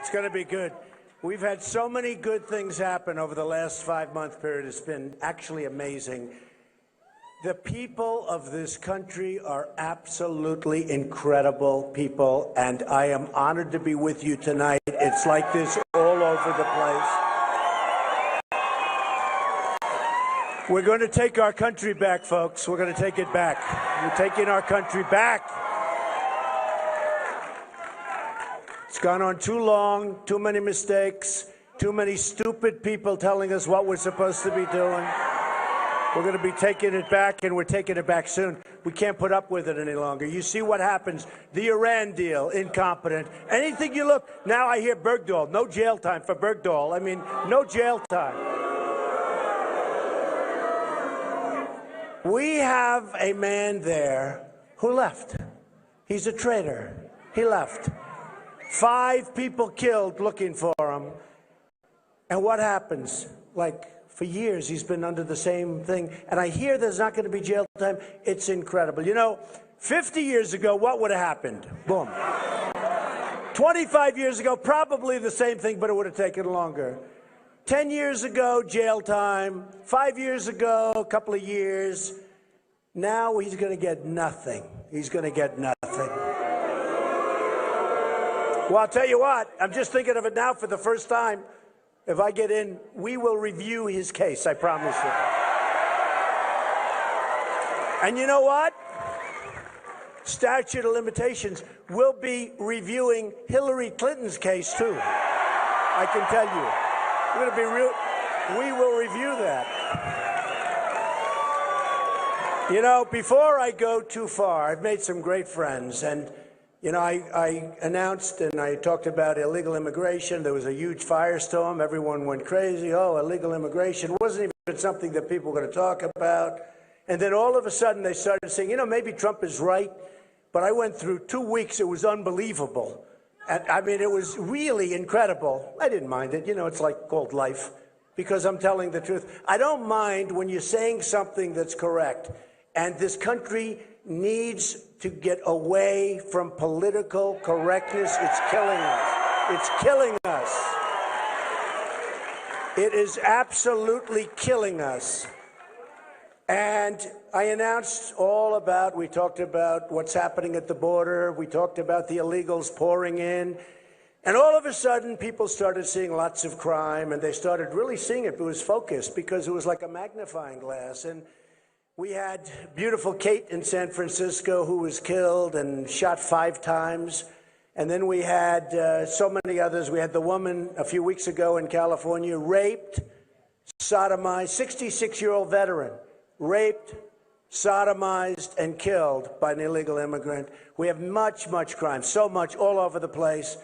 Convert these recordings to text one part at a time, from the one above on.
It's going to be good. We've had so many good things happen over the last 5-month period. It's been actually amazing. The people of this country are absolutely incredible people, and I am honored to be with you tonight. It's like this all over the place. We're going to take our country back, folks. We're going to take it back. We're taking our country back. It's gone on too long, too many mistakes, too many stupid people telling us what we're supposed to be doing. We're going to be taking it back, and we're taking it back soon. We can't put up with it any longer. You see what happens. The Iran deal, incompetent. Anything you look, now I hear Bergdahl, no jail time for Bergdahl. I mean, no jail time. We have a man there who left. He's a traitor. He left. 5 people killed looking for him. And what happens? Like, for years, he's been under the same thing. And I hear there's not going to be jail time. It's incredible. You know, 50 years ago, what would have happened? Boom. 25 years ago, probably the same thing, but it would have taken longer. 10 years ago, jail time. 5 years ago, a couple of years. Now he's going to get nothing. He's going to get nothing. Well, I'll tell you what, I'm just thinking of it now for the first time. If I get in, we will review his case, I promise you. And you know what? Statute of limitations, we'll be reviewing Hillary Clinton's case, too. I can tell you. We're going to be we will review that. You know, before I go too far, I've made some great friends, and you know, I announced and I talked about illegal immigration. There was a huge firestorm. Everyone went crazy. Oh, illegal immigration. It wasn't even something that people were going to talk about. And then all of a sudden they started saying, you know, maybe Trump is right. But I went through 2 weeks. It was unbelievable. And I mean, it was really incredible. I didn't mind it. You know, it's like called life because I'm telling the truth. I don't mind when you're saying something that's correct. And this country needs to get away from political correctness. It's killing us. It's killing us. It is absolutely killing us. And I announced all about, we talked about what's happening at the border. We talked about the illegals pouring in. And all of a sudden, people started seeing lots of crime, and they started really seeing it. It was focused because it was like a magnifying glass. And we had beautiful Kate in San Francisco who was killed and shot 5 times. And then we had so many others. We had the woman a few weeks ago in California, raped, sodomized, 66-year-old veteran, raped, sodomized, and killed by an illegal immigrant. We have much, much crime, so much all over the place.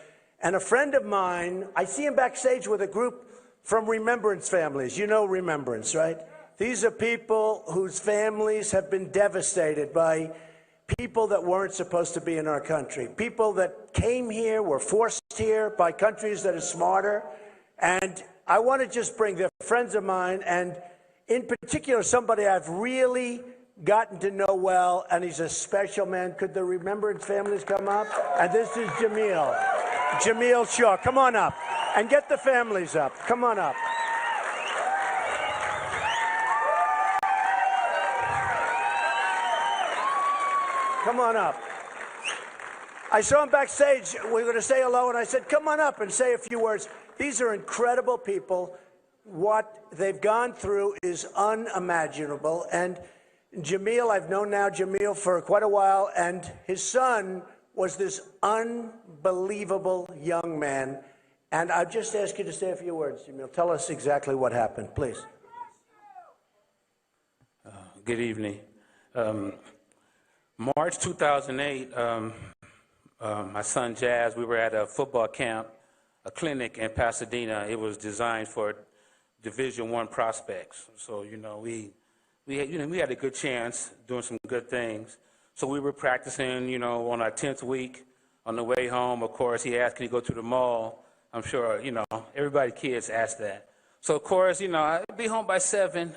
And a friend of mine, I see him backstage with a group from Remembrance families. You know Remembrance, right? These are people whose families have been devastated by people that weren't supposed to be in our country. People that came here, were forced here by countries that are smarter. And I want to just bring, they're friends of mine, and in particular, somebody I've really gotten to know well, and he's a special man. Could the Remembrance families come up? And this is Jamil. Jamil Shaw. Come on up. And get the families up. Come on up. Come on up. I saw him backstage. We were going to say hello, and I said, come on up and say a few words. These are incredible people. What they've gone through is unimaginable. And Jamil, I've known now Jamil for quite a while, and his son was this unbelievable young man. And I just ask you to say a few words, Jamil. Tell us exactly what happened, please. Good evening. March 2008, my son Jazz, we were at a football camp, a clinic in Pasadena. It was designed for Division I prospects. So, you know, we had a good chance doing some good things. So we were practicing, you know, on our 10th week. On the way home, of course, he asked, can you go to the mall? I'm sure, you know, everybody, kids ask that. So, of course, you know, I'd be home by 7.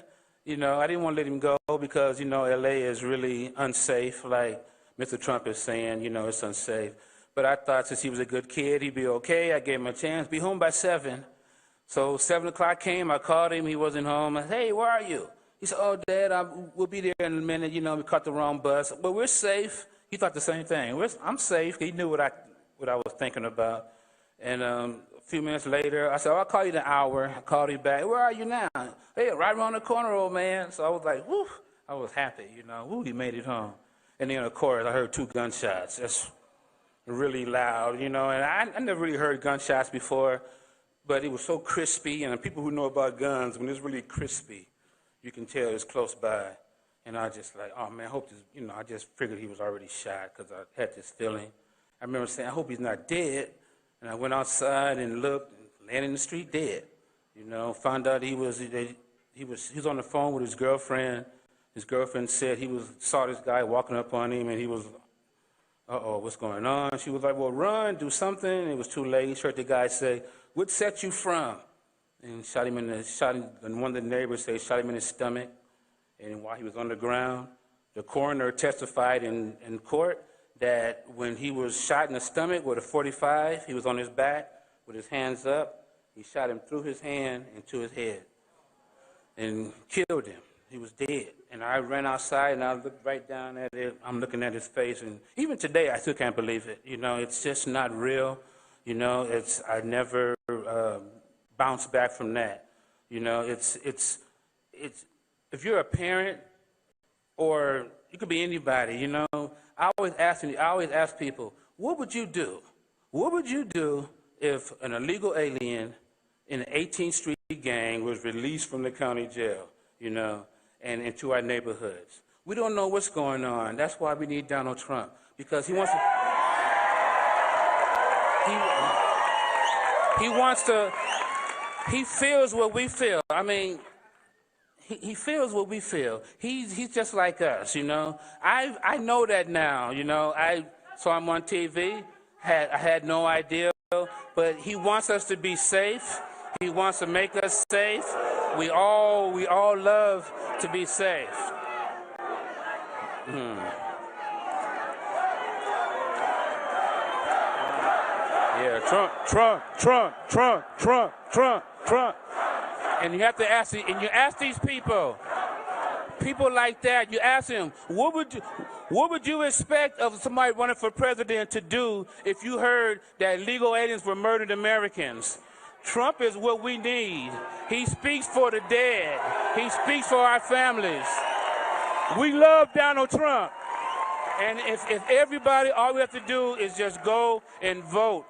You know, I didn't want to let him go because, you know, L.A. is really unsafe, like Mr. Trump is saying, you know, it's unsafe. But I thought since he was a good kid, he'd be okay. I gave him a chance. Be home by 7. So 7 o'clock came. I called him. He wasn't home. I said, "Hey, where are you?" He said, "Oh, Dad, we'll be there in a minute. You know, we caught the wrong bus, but we're safe." He thought the same thing. I'm safe. He knew what I was thinking about. And a few minutes later, I said, "Oh, I'll call you in an hour." I called him back. "Where are you now?" "Hey, right around the corner, old man." So I was like, whew. I was happy, you know. Whew, he made it home. And then, of course, I heard 2 gunshots. That's really loud, you know. And I never really heard gunshots before, but it was so crispy. And people who know about guns, when it's really crispy, you can tell it's close by. And I just like, oh, man, I hope this, you know, I just figured he was already shot because I had this feeling. I remember saying, I hope he's not dead. And I went outside and looked, and laying in the street dead. You know, found out he was on the phone with his girlfriend. His girlfriend said saw this guy walking up on him, and he was, uh-oh, what's going on? She was like, well, run, do something. It was too late. She heard the guy say, "What set you from?" And and one of the neighbors said, shot him in his stomach. And while he was on the ground, the coroner testified in court that when he was shot in the stomach with a .45, he was on his back with his hands up. He shot him through his hand into his head and killed him. He was dead. And I ran outside, and I looked right down at it. I'm looking at his face, and even today, I still can't believe it. You know, it's just not real. You know, I never bounced back from that. You know, it's if you're a parent, or you could be anybody, you know, I always ask people, what would you do? What would you do if an illegal alien in an 18th Street gang was released from the county jail, you know, and into our neighborhoods? We don't know what's going on. That's why we need Donald Trump, because he wants to, he feels what we feel. I mean, he feels what we feel. He's just like us, you know. I know that now, you know. I saw him on TV. I had no idea, but he wants us to be safe. He wants to make us safe. We all love to be safe. Yeah, Trump. And you have to ask, and you ask these people like that, you ask them, what would you expect of somebody running for president to do if you heard that illegal aliens were murdered Americans? Trump is what we need. He speaks for the dead. He speaks for our families. We love Donald Trump. And if everybody, all we have to do is just go and vote.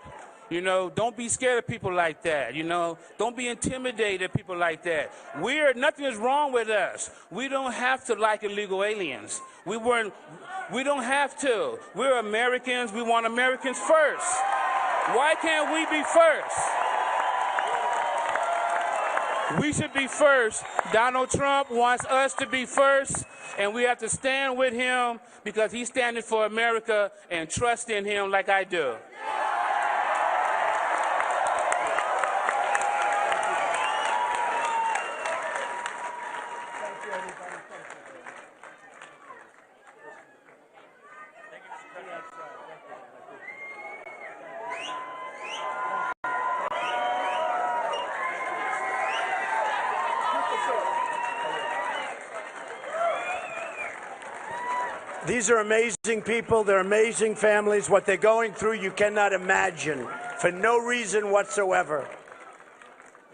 You know, don't be scared of people like that. You know, don't be intimidated at people like that. Nothing is wrong with us. We don't have to like illegal aliens. We don't have to. We're Americans. We want Americans first. Why can't we be first? We should be first. Donald Trump wants us to be first, and we have to stand with him because he's standing for America, and trust in him like I do. These are amazing people. They're amazing families. What they're going through, you cannot imagine, for no reason whatsoever.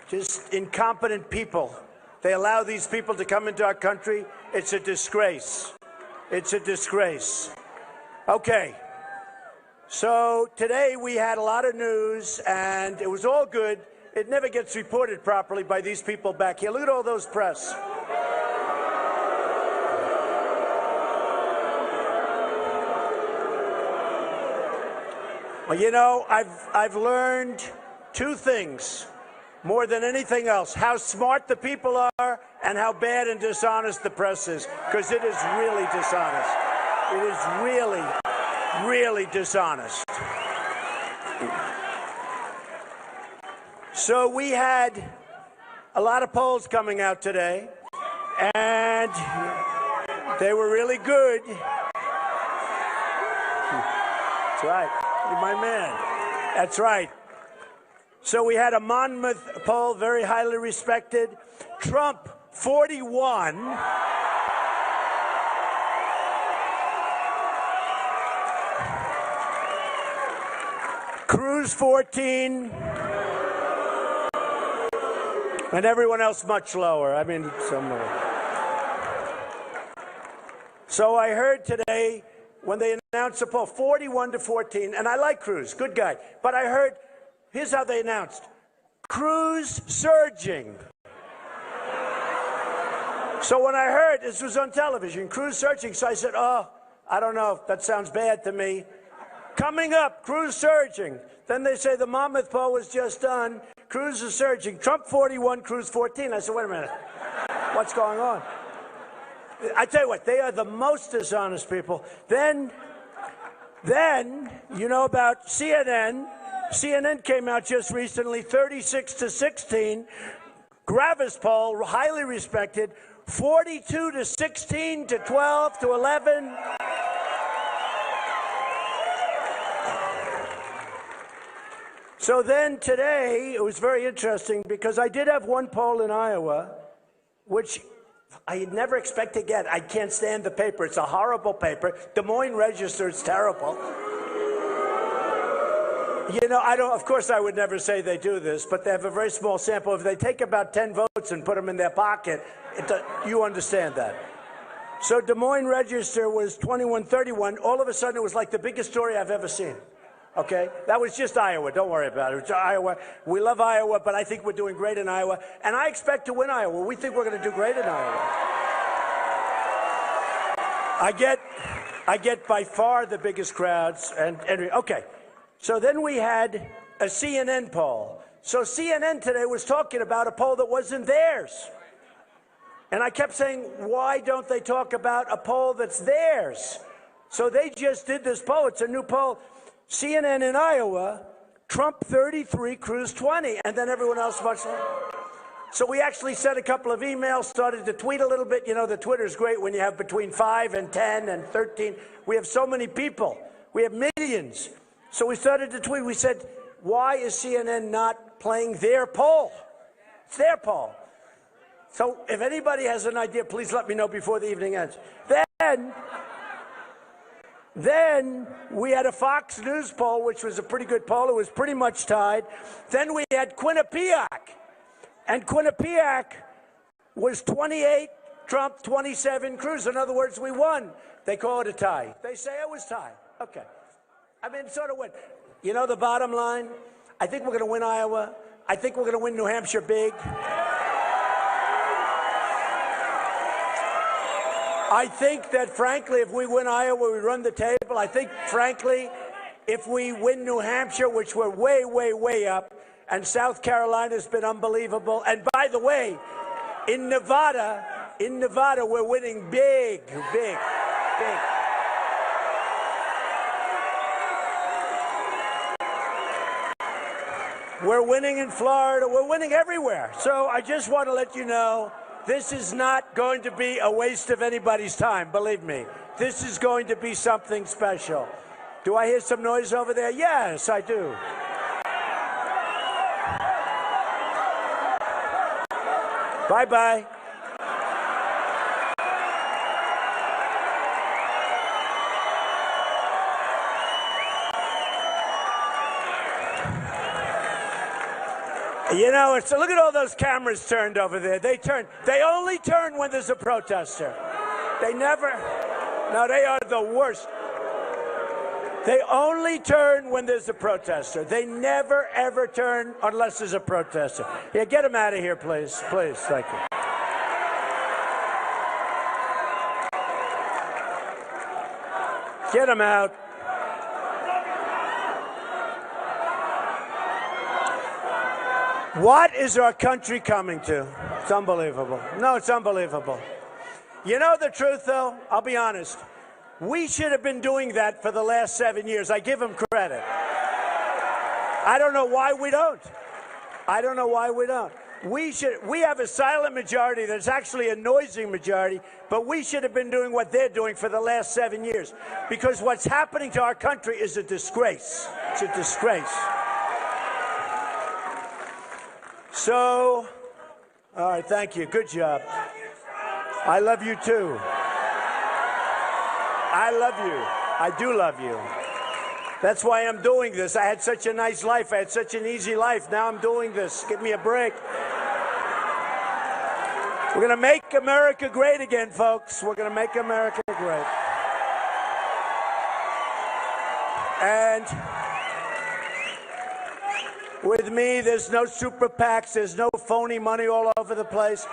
Just incompetent people. They allow these people to come into our country. It's a disgrace. It's a disgrace. Okay. So today we had a lot of news, and it was all good. It never gets reported properly by these people back here. Look at all those press. Well, you know, I've learned 2 things more than anything else: how smart the people are and how bad and dishonest the press is, because it is really dishonest. It is really, really dishonest. So we had a lot of polls coming out today, and they were really good. That's right. my man. That's right. So we had a Monmouth poll, very highly respected. Trump, 41. Cruz, 14. And everyone else much lower. I mean, somewhere. So I heard today when they announced the poll, 41 to 14, and I like Cruz, good guy. But I heard, here's how they announced: Cruz surging. So when I heard this was on television, Cruz surging, so I said, oh, I don't know, that sounds bad to me. Coming up, Cruz surging. Then they say the Monmouth poll was just done. Cruz is surging. Trump 41, Cruz 14. I said, wait a minute, what's going on? I tell you what, they are the most dishonest people. Then, you know about CNN. CNN came out just recently, 36 to 16. Gravis poll, highly respected, 42 to 16 to 12 to 11. So then today, it was very interesting because I did have one poll in Iowa, which I never expect to get. I can't stand the paper. It's a horrible paper. Des Moines Register, it's terrible. You know, of course I would never say they do this, but they have a very small sample. If they take about 10 votes and put them in their pocket, you understand that. So Des Moines Register was 21-31. All of a sudden, it was like the biggest story I've ever seen. Okay? That was just Iowa. Don't worry about it. It's Iowa. We love Iowa, but I think we're doing great in Iowa. And I expect to win Iowa. We think we're going to do great in Iowa. I get by far the biggest crowds. And okay. So then we had a CNN poll. So CNN today was talking about a poll that wasn't theirs. And I kept saying, why don't they talk about a poll that's theirs? So they just did this poll. It's a new poll. CNN in Iowa, Trump 33, Cruz 20, and then everyone else much lower. So we actually sent a couple of emails, started to tweet a little bit. You know, the Twitter's great when you have between 5 and 10 and 13. We have so many people. We have millions. So we started to tweet. We said, why is CNN not playing their poll? It's their poll. So if anybody has an idea, please let me know before the evening ends. Then we had a Fox News poll, which was a pretty good poll. It was pretty much tied. Then we had Quinnipiac. And Quinnipiac was 28, Trump 27, Cruz. In other words, we won. They call it a tie. They say it was tied. Okay. I mean, sort of win. You know the bottom line? I think we're going to win Iowa. I think we're going to win New Hampshire big. I think that, frankly, if we win Iowa, we run the table. I think, frankly, if we win New Hampshire, which we're way, way, way up, and South Carolina's been unbelievable. And by the way, in Nevada, we're winning big, big, big. We're winning in Florida. We're winning everywhere. So I just want to let you know, this is not going to be a waste of anybody's time, believe me. This is going to be something special. Do I hear some noise over there? Yes, I do. Bye-bye. You know, look at all those cameras turned over there. They only turn when there's a protester. They never, no, they are the worst. They only turn when there's a protester. They never, ever turn unless there's a protester. Yeah, get them out of here, please. Please, thank you. Get them out. What is our country coming to? It's unbelievable. No, it's unbelievable. You know the truth, though? I'll be honest. We should have been doing that for the last 7 years. I give them credit. I don't know why we don't. I don't know why we don't. We have a silent majority that's actually a noisy majority, but we should have been doing what they're doing for the last 7 years. Because what's happening to our country is a disgrace. It's a disgrace. So, all right, thank you. Good job. I love you too. I love you. I do love you. That's why I'm doing this. I had such a nice life. I had such an easy life. Now I'm doing this. Give me a break. We're going to make America great again, folks. We're going to make America great. And with me, there's no super PACs. There's no phony money all over the place.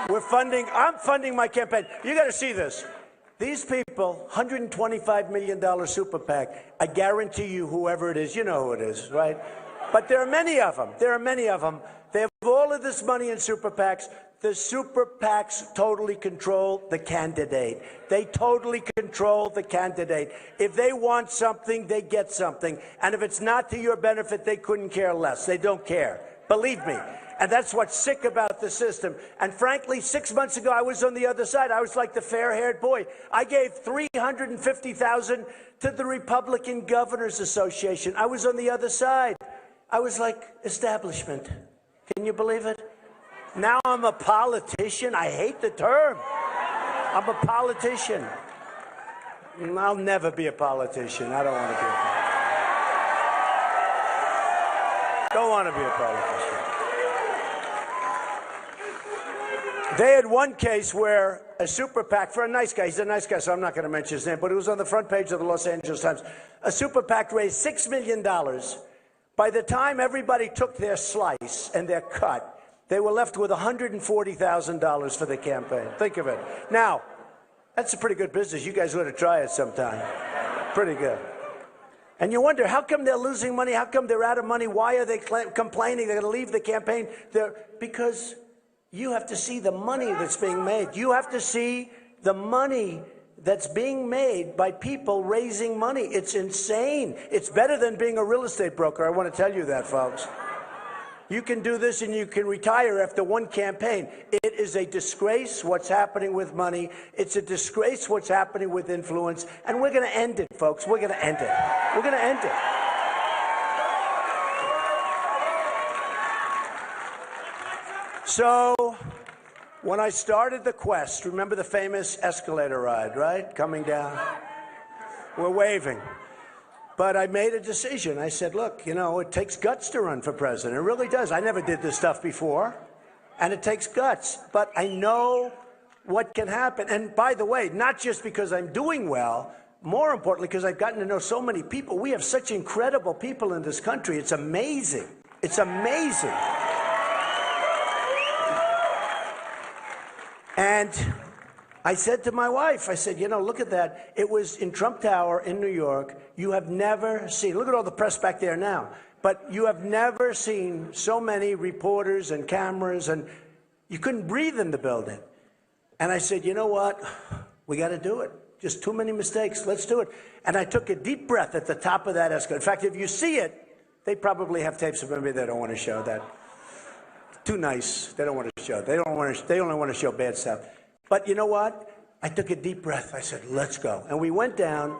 I'm funding my campaign. You got to see this. These people, $125 million super PAC, I guarantee you whoever it is, you know who it is, right? But there are many of them. There are many of them. They have all of this money in super PACs. The super PACs totally control the candidate. They totally control the candidate. If they want something, they get something. And if it's not to your benefit, they couldn't care less. They don't care. Believe me. And that's what's sick about the system. And frankly, 6 months ago, I was on the other side. I was like the fair-haired boy. I gave $350,000 to the Republican Governors Association. I was on the other side. I was like establishment. Can you believe it? Now I'm a politician. I hate the term. I'm a politician. I'll never be a politician. I don't want to be a politician. Don't want to be a politician. They had one case where a super PAC, for a nice guy, he's a nice guy, so I'm not going to mention his name, but it was on the front page of the Los Angeles Times. A super PAC raised $6 million. By the time everybody took their slice and their cut, they were left with $140,000 for the campaign. Think of it. Now, that's a pretty good business. You guys ought to try it sometime. Pretty good. And you wonder, how come they're losing money? How come they're out of money? Why are they complaining? They're going to leave the campaign. Because you have to see the money that's being made. You have to see the money that's being made by people raising money. It's insane. It's better than being a real estate broker. I want to tell you that, folks. You can do this and you can retire after one campaign. It is a disgrace what's happening with money. It's a disgrace what's happening with influence. And we're going to end it, folks. We're going to end it. We're going to end it. So, when I started the quest, remember the famous escalator ride, right? Coming down. We're waving. But I made a decision. I said, look, you know, it takes guts to run for president. It really does. I never did this stuff before. And it takes guts. But I know what can happen. And by the way, not just because I'm doing well, more importantly, because I've gotten to know so many people. We have such incredible people in this country. It's amazing. It's amazing. And I said to my wife, I said, you know, look at that. It was in Trump Tower in New York. You have never seen, look at all the press back there now, but you have never seen so many reporters and cameras, and you couldn't breathe in the building. And I said, you know what? We got to do it. Just too many mistakes. Let's do it. And I took a deep breath at the top of that escalator. In fact, if you see it, they probably have tapes of maybe they don't want to show that. Too nice. They don't want to show. They only want to show bad stuff. But you know what? I took a deep breath. I said, let's go. And we went down,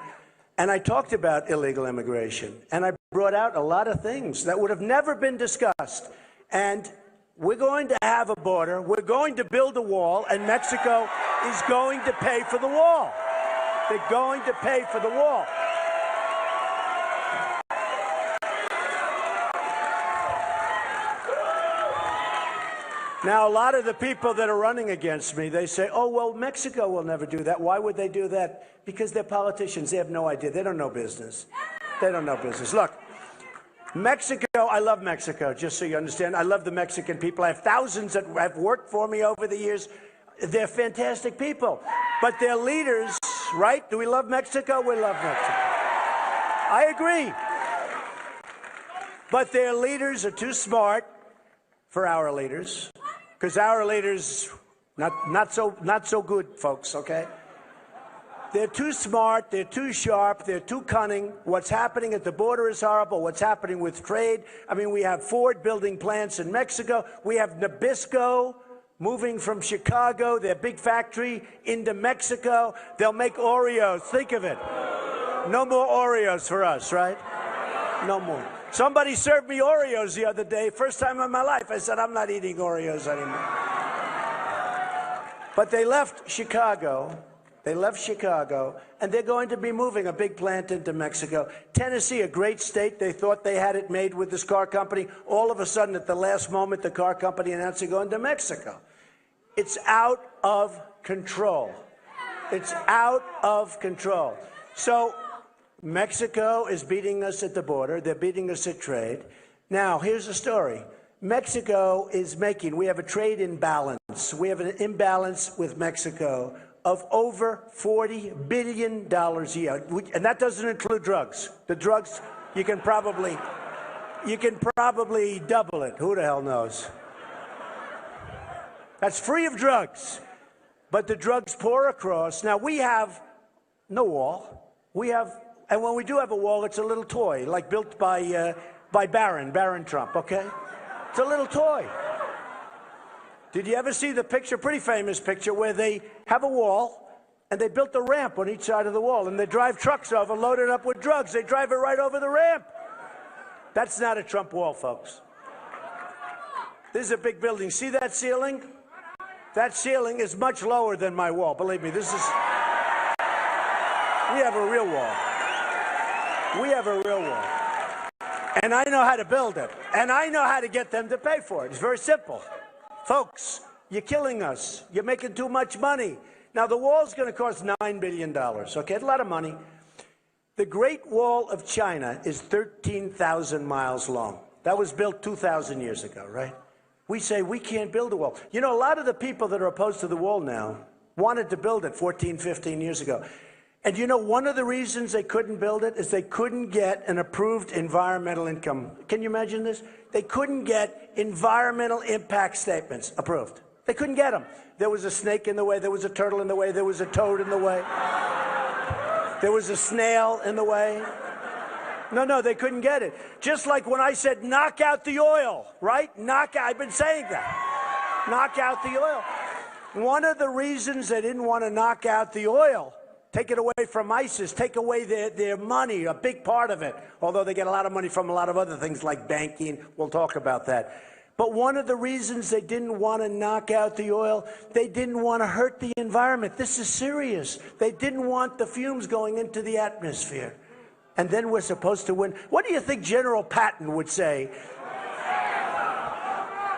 and I talked about illegal immigration. And I brought out a lot of things that would have never been discussed. And we're going to have a border. We're going to build a wall, and Mexico is going to pay for the wall. They're going to pay for the wall. Now, a lot of the people that are running against me, they say, oh, well, Mexico will never do that. Why would they do that? Because they're politicians. They have no idea. They don't know business. They don't know business. Look, Mexico, I love Mexico, just so you understand. I love the Mexican people. I have thousands that have worked for me over the years. They're fantastic people. But their leaders, right? Do we love Mexico? We love Mexico. I agree. But their leaders are too smart for our leaders. Because our leaders, not so good, folks, okay? They're too smart, they're too sharp, they're too cunning. What's happening at the border is horrible. What's happening with trade? I mean, we have Ford building plants in Mexico. We have Nabisco moving from Chicago, their big factory, into Mexico. They'll make Oreos. Think of it. No more Oreos for us, right? No more. Somebody served me Oreos the other day. First time in my life. I said, I'm not eating Oreos anymore. But they left Chicago. They left Chicago, and they're going to be moving a big plant into Mexico. Tennessee, a great state. They thought they had it made with this car company. All of a sudden, at the last moment, the car company announced they're going to Mexico. It's out of control. It's out of control. So Mexico is beating us at the border. They're beating us at trade. Now, here's the story. Mexico is making, we have a trade imbalance. We have an imbalance with Mexico of over $40 billion a year. And that doesn't include drugs. The drugs, you can probably double it. Who the hell knows? That's free of drugs. But the drugs pour across. Now, we have no wall. We have, and when we do have a wall, it's a little toy, like built by Barron Trump, okay? It's a little toy. Did you ever see the picture, pretty famous picture, where they have a wall and they built a ramp on each side of the wall and they drive trucks over loaded up with drugs. They drive it right over the ramp. That's not a Trump wall, folks. This is a big building. See that ceiling? That ceiling is much lower than my wall. Believe me, this is... We have a real wall. We have a real wall. And I know how to build it. And I know how to get them to pay for it. It's very simple. Folks, you're killing us. You're making too much money. Now, the wall's going to cost $9 billion, okay? A lot of money. The Great Wall of China is 13,000 miles long. That was built 2,000 years ago, right? We say we can't build a wall. You know, a lot of the people that are opposed to the wall now wanted to build it 14, 15 years ago. And you know, one of the reasons they couldn't build it is they couldn't get an approved environmental income. Can you imagine this? They couldn't get environmental impact statements approved. They couldn't get them. There was a snake in the way. There was a turtle in the way. There was a toad in the way. There was a snail in the way. No, they couldn't get it. Just like when I said, knock out the oil, right? I've been saying that. Knock out the oil. One of the reasons they didn't want to knock out the oil, take it away from ISIS, take away their money, a big part of it, although they get a lot of money from a lot of other things like banking. We'll talk about that. But one of the reasons they didn't want to knock out the oil, they didn't want to hurt the environment. This is serious. They didn't want the fumes going into the atmosphere. And then we're supposed to win. What do you think General Patton would say?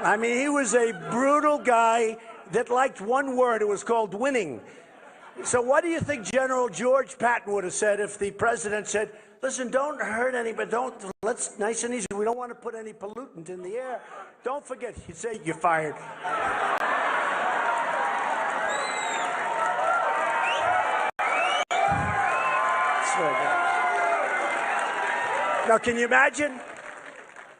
I mean, he was a brutal guy that liked one word. It was called winning. So what do you think General George Patton would have said if the president said, listen, don't hurt anybody, let's nice and easy. We don't want to put any pollutant in the air. Don't forget, he'd say, you're fired. Now, can you imagine?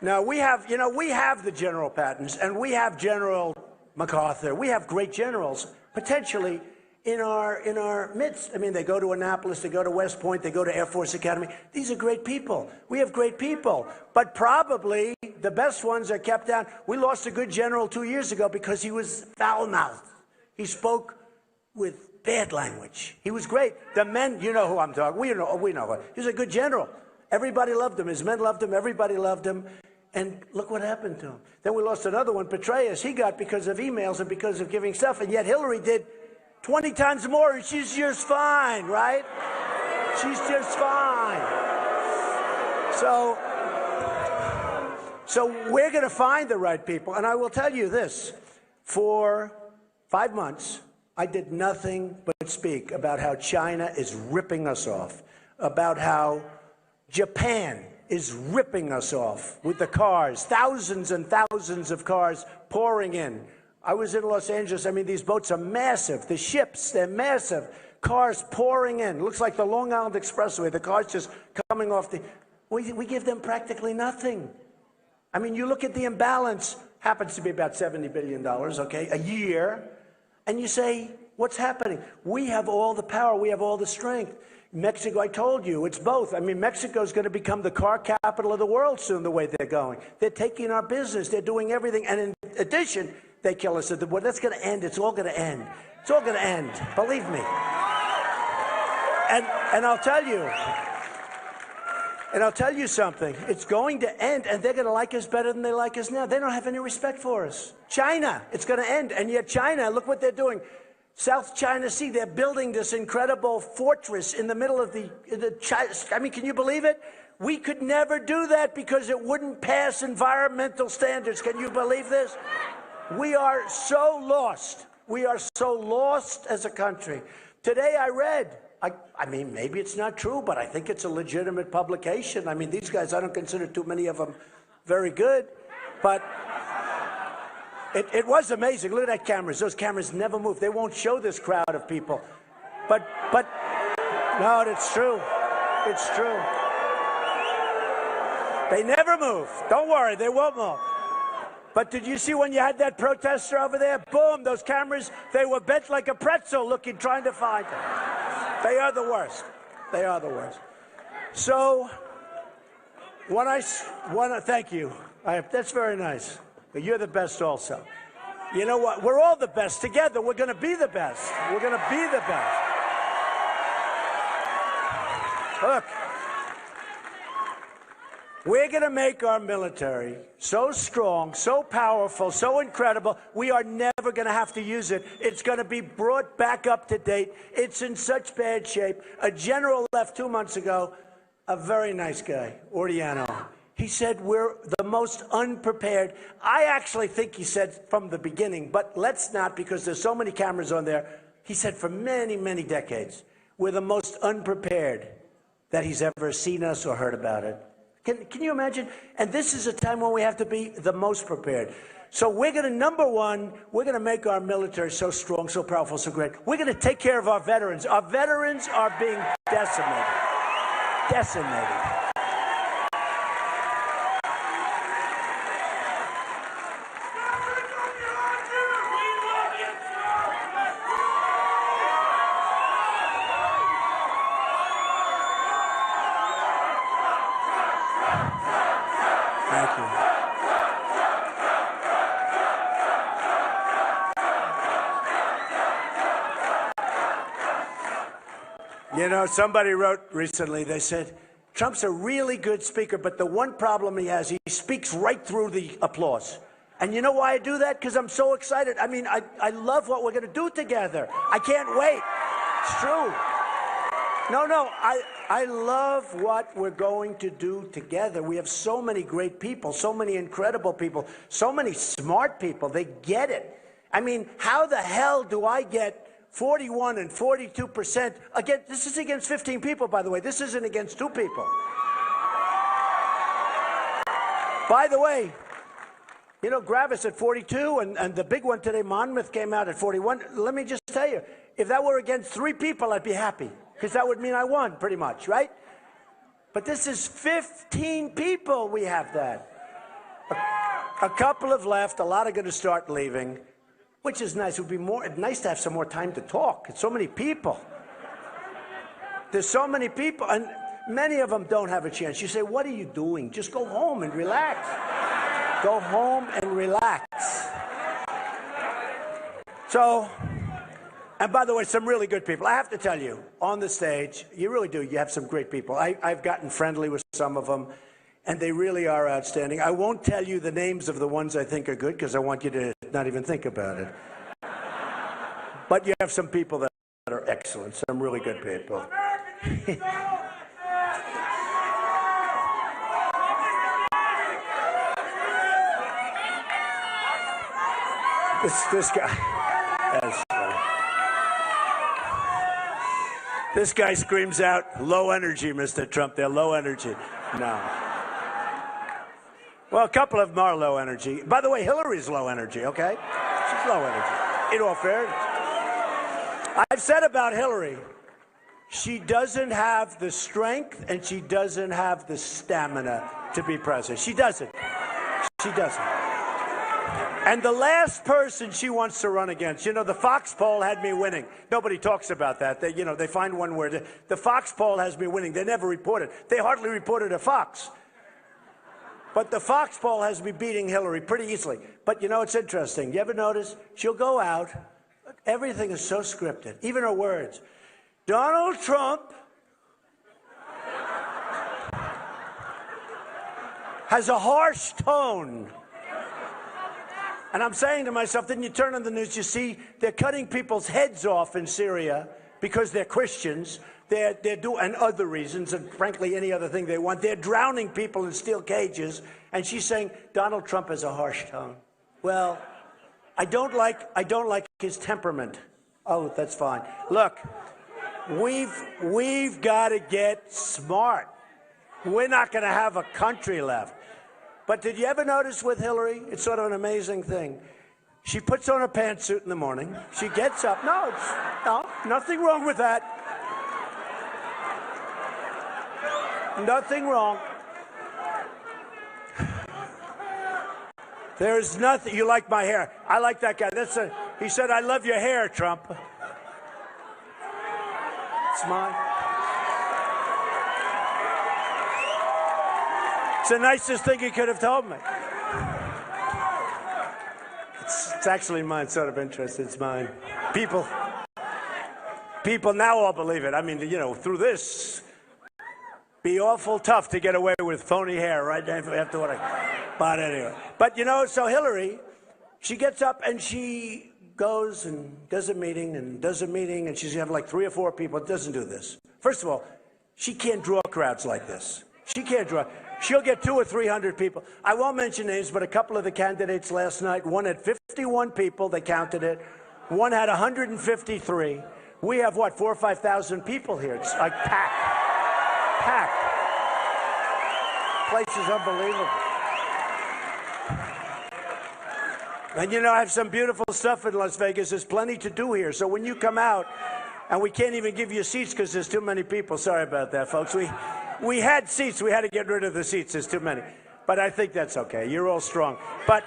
Now, we have the General Pattons, and we have General MacArthur. We have great generals, potentially, in our midst. I mean, they go to Annapolis, they go to West Point, they go to Air Force Academy. These are great people. We have great people. But probably the best ones are kept down. We lost a good general 2 years ago because he was foul-mouthed. He spoke with bad language. He was great. The men, you know who I'm talking. We know. He was a good general. Everybody loved him. His men loved him. Everybody loved him. And look what happened to him. Then we lost another one, Petraeus. He got because of emails and because of giving stuff. And yet Hillary did 20 times more, and she's just fine, right? She's just fine. So we're going to find the right people. And I will tell you this. For 5 months, I did nothing but speak about how China is ripping us off, about how Japan is ripping us off with the cars, thousands and thousands of cars pouring in. I was in Los Angeles. I mean, these boats are massive. The ships, they're massive. Cars pouring in. Looks like the Long Island Expressway. The cars just coming off the... We give them practically nothing. I mean, you look at the imbalance, happens to be about $70 billion, okay, a year, and you say, What's happening? We have all the power. We have all the strength. Mexico, I told you, it's both. I mean, Mexico's going to become the car capital of the world soon, the way they're going. They're taking our business. They're doing everything. And in addition, they kill us at the border. That's going to end. It's all going to end. It's all going to end. Believe me. And I'll tell you something. It's going to end, and they're going to like us better than they like us now. They don't have any respect for us. China, it's going to end. And yet China, look what they're doing. South China Sea, they're building this incredible fortress in the middle of the I mean, can you believe it? We could never do that because it wouldn't pass environmental standards. Can you believe this? We are so lost. We are so lost as a country. Today I read, I mean, maybe it's not true, but I think it's a legitimate publication. I mean, these guys, I don't consider too many of them very good, but it was amazing. Look at that cameras. Those cameras never move. They won't show this crowd of people. But no, it's true. It's true. They never move. Don't worry, they won't move. But did you see when you had that protester over there? Boom, those cameras, they were bent like a pretzel looking, trying to find them. They are the worst. They are the worst. So, thank you. That's very nice. But you're the best also. You know what? We're all the best. Together, we're going to be the best. We're going to be the best. Look. We're going to make our military so strong, so powerful, so incredible, we are never going to have to use it. It's going to be brought back up to date. It's in such bad shape. A general left 2 months ago, a very nice guy, Ordiano. He said we're the most unprepared. I actually think he said from the beginning, but let's not, because there's so many cameras on there. He said for many, many decades, we're the most unprepared that he's ever seen us or heard about it. Can you imagine? And this is a time when we have to be the most prepared. So we're going to, number one, we're going to make our military so strong, so powerful, so great. We're going to take care of our veterans. Our veterans are being decimated. Decimated. Thank you. You know, somebody wrote recently, they said, Trump's a really good speaker, but the one problem he has, he speaks right through the applause. And you know why I do that? Because I'm so excited. I mean, I love what we're going to do together. I can't wait. It's true. No, I love what we're going to do together. We have so many great people, so many incredible people, so many smart people. They get it. I mean, how the hell do I get 41 and 42%? Again, this is against 15 people, by the way. This isn't against 2 people. By the way, you know, Gravis at 42, and the big one today, Monmouth, came out at 41. Let me just tell you, if that were against 3 people, I'd be happy. Because that would mean I won, pretty much, right? But this is 15 people we have that. A couple have left. A lot are going to start leaving, which is nice. It would be nice to have some more time to talk. It's so many people. There's so many people, and many of them don't have a chance. You say, what are you doing? Just go home and relax. Go home and relax. So... And by the way, some really good people. I have to tell you, on the stage, you really do. You have some great people. I've gotten friendly with some of them, and they really are outstanding. I won't tell you the names of the ones I think are good, because I want you to not even think about it. But you have some people that are excellent, some really good people. This guy. That's funny. This guy screams out, low energy, Mr. Trump. They're low energy. No. Well, a couple of them are low energy. By the way, Hillary's low energy, okay? She's low energy. In all fairness. I've said about Hillary, she doesn't have the strength and she doesn't have the stamina to be president. She doesn't. She doesn't. And the last person she wants to run against, you know, the Fox poll had me winning. Nobody talks about that. They, you know, they find one word. The Fox poll has me winning. They never report it. They hardly reported a Fox. But the Fox poll has me beating Hillary pretty easily. But, you know, it's interesting. You ever notice? She'll go out. Everything is so scripted, even her words. Donald Trump has a harsh tone. And I'm saying to myself, then you turn on the news, you see they're cutting people's heads off in Syria because they're Christians. They're and other reasons, and frankly, any other thing they want. They're drowning people in steel cages. And she's saying Donald Trump has a harsh tone. Well, I don't like his temperament. Oh, that's fine. Look, we've got to get smart. We're not going to have a country left. But did you ever notice with Hillary? It's sort of an amazing thing. She puts on her pantsuit in the morning. She gets up. No, nothing wrong with that. Nothing wrong. There's nothing. You like my hair? I like that guy. He said, "I love your hair, Trump." It's mine. It's the nicest thing he could have told me. It's actually mine. Sort of interesting. It's mine. People now all believe it. I mean, you know, through this, be awful tough to get away with phony hair, right? After what but anyway. But, you know, so Hillary, she gets up and she goes and does a meeting and she's going to have like 3 or 4 people. It doesn't do this. First of all, she can't draw crowds like this. She can't draw. She'll get 200 or 300 people. I won't mention names, but a couple of the candidates last night, one had 51 people, they counted it. One had 153. We have, what, 4,000 or 5,000 people here. It's like packed. Packed. Place is unbelievable. And you know, I have some beautiful stuff in Las Vegas. There's plenty to do here. So when you come out, and we can't even give you seats because there's too many people. Sorry about that, folks. We had seats. We had to get rid of the seats. There's too many. But I think that's okay. You're all strong. But